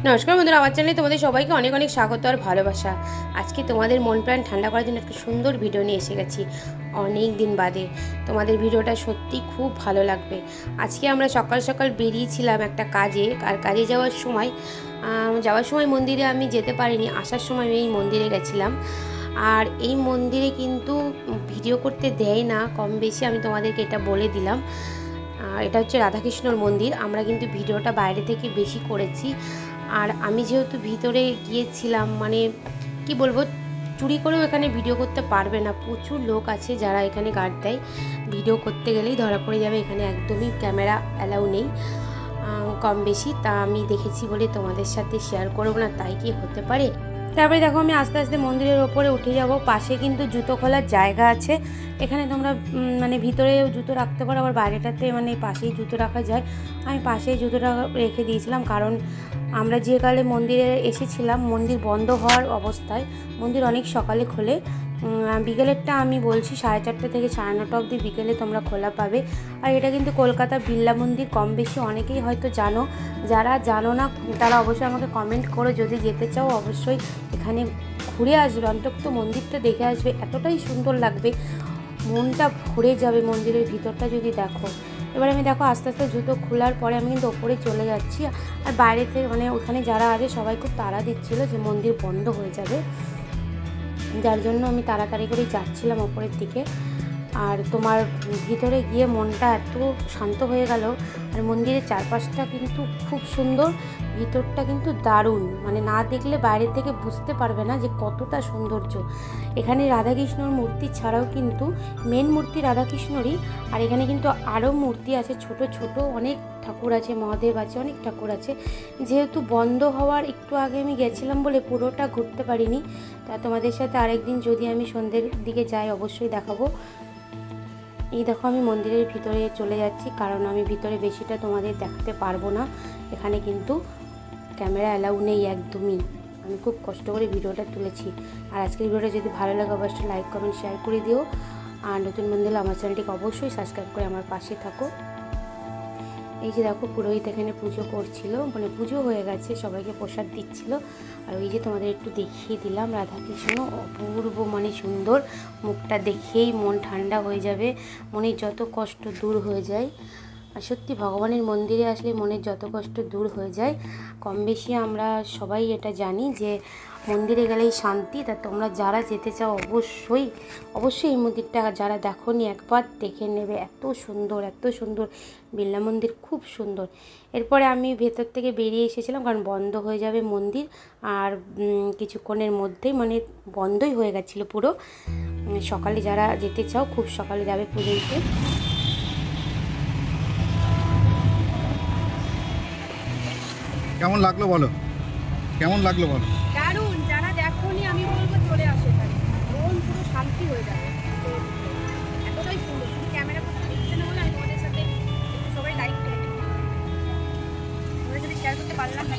নমস্কার বন্ধুরা, আমার চ্যানেলে তোমাদের সবাইকে অনেক অনেক স্বাগত আর ভালোবাসা। আজকে তোমাদের মন প্রাণ ঠান্ডা করার জন্য একটা সুন্দর ভিডিও নিয়ে এসে গেছি অনেক দিন বাদে। তোমাদের ভিডিওটা সত্যি খুব ভালো লাগবে। আজকে আমরা সকাল সকাল বেরিয়েছিলাম একটা কাজে, আর কাজে যাওয়ার সময় মন্দিরে আমি যেতে পারিনি। আসার সময় আমি এই মন্দিরে গেছিলাম। আর এই মন্দিরে কিন্তু ভিডিও করতে দেয় না কম বেশি, আমি তোমাদেরকে এটা বলে দিলাম। এটা হচ্ছে রাধাকৃষ্ণর মন্দির। আমরা কিন্তু ভিডিওটা বাইরে থেকে বেশি করেছি। আর আমি যেহেতু ভিতরে গিয়েছিলাম, মানে কি বলবো, চুরি করেও এখানে ভিডিও করতে পারবে না। প্রচুর লোক আছে যারা এখানে গার্ড দেয়, ভিডিও করতে গেলেই ধরা পড়ে যাবে। এখানে একদমই ক্যামেরা অ্যালাউ নেই কম বেশি। তা আমি দেখেছি বলে তোমাদের সাথে শেয়ার করবো না, তাই কি হতে পারে। তারপরে দেখো আমি আস্তে আস্তে মন্দিরের ওপরে উঠে যাব। পাশে কিন্তু জুতো খোলার জায়গা আছে। এখানে তোমরা মানে ভিতরেও জুতো রাখতে পারো, আবার বাইরেটাতে মানে পাশেই জুতো রাখা যায়। আমি পাশেই জুতোটা রেখে দিয়েছিলাম, কারণ আমরা যে কালে মন্দিরে এসেছিলাম মন্দির বন্ধ হওয়ার অবস্থায়। মন্দির অনেক সকালে খোলে, বিকেলেরটা আমি বলছি 4:30 থেকে 9:30 অবধি বিকেলে তোমরা খোলা পাবে। আর এটা কিন্তু কলকাতা বিড়লা মন্দির। কম বেশি অনেকেই হয়তো জানো, যারা জানো না তারা অবশ্যই আমাকে কমেন্ট করো। যদি যেতে চাও অবশ্যই এখানে ঘুরে আসবে, অন্তত মন্দিরটা দেখে আসবে। এতটাই সুন্দর লাগবে, মনটা ভরে যাবে মন্দিরের ভিতরটা যদি দেখো। এবার আমি দেখো আস্তে আস্তে জুতো খোলার পরে আমি কিন্তু ওপরে চলে যাচ্ছি। আর বাইরে থেকে মানে ওখানে যারা আছে সবাই খুব তাড়া দিচ্ছিলো যে মন্দির বন্ধ হয়ে যাবে, যার জন্য আমি তাড়াতাড়ি করেই যাচ্ছিলাম ওপরের দিকে। আর তোমার ভিতরে গিয়ে মনটা এত শান্ত হয়ে গেল। আর মন্দিরের চারপাশটা কিন্তু খুব সুন্দর, ভিতরটা কিন্তু দারুণ, মানে না দেখলে বাইরে থেকে বুঝতে পারবে না যে কতটা সৌন্দর্য। এখানে রাধাকৃষ্ণর মূর্তি ছাড়াও কিন্তু মেন মূর্তি রাধাকৃষ্ণরই, আর এখানে কিন্তু আরও মূর্তি আছে, ছোট ছোট অনেক ঠাকুর আছে, মহাদেব আছে, অনেক ঠাকুর আছে। যেহেতু বন্ধ হওয়ার একটু আগে আমি গেছিলাম বলে পুরোটা ঘুরতে পারিনি। তা তোমাদের সাথে আরেকদিন যদি আমি সন্ধ্যের দিকে যাই অবশ্যই দেখাবো। এই দেখো আমি মন্দিরের ভিতরে চলে যাচ্ছি, কারণ আমি ভিতরে বেশিটা তোমাদের দেখাতে পারবো না। এখানে কিন্তু ক্যামেরা অ্যালাউ নেই একদমই। আমি খুব কষ্ট করে ভিডিওটা তুলেছি। আর আজকের ভিডিওটা যদি ভালো লাগে অবশ্যই লাইক কমেন্ট শেয়ার করে দিও। আর নতুন বন্ধু হলে আমার চ্যানেলটিকে অবশ্যই সাবস্ক্রাইব করে আমার পাশে থাকো। এই যে দেখো পুরোহিত এখানে পুজো করছিল, মানে পুজো হয়ে গেছে, সবাইকে প্রসাদ দিচ্ছিল। আর ওই যে তোমাদের একটু দেখিয়ে দিলাম রাধাকৃষ্ণ, অপূর্ব মানে সুন্দর। মুখটা দেখেই মন ঠান্ডা হয়ে যাবে, মনের যত কষ্ট দূর হয়ে যায়। আর সত্যি ভগবানের মন্দিরে আসলে মনের যত কষ্ট দূর হয়ে যায়। কম বেশি আমরা সবাই এটা জানি যে মন্দিরে গেলেই শান্তি। তা তোমরা যারা যেতে চাও অবশ্যই অবশ্যই এই মন্দিরটা যারা দেখোনি একবার দেখে নেবে। এত সুন্দর, এত সুন্দর বিড়লা মন্দির, খুব সুন্দর। এরপরে আমি ভেতর থেকে বেরিয়ে এসেছিলাম, কারণ বন্ধ হয়ে যাবে মন্দির আর কিছুক্ষণের মধ্যেই, মানে বন্ধই হয়ে গেছিলো পুরো। সকালে যারা যেতে চাও খুব সকালে যাবে পুজো দিতে। কেমন লাগলো বলো, কেমন লাগলো বলো? দারুণ। যারা দেখোনি আমি বলবো চলে আসে, মন পুরো শান্তি হয়ে যাবে। তো এতটাই সুন্দর, শুধু ক্যামেরা করতে দেখছে না বলে আমি তোমাদের সাথে সবাই লাইক করে, তোমরা যদি শেয়ার করতে পারলাম না।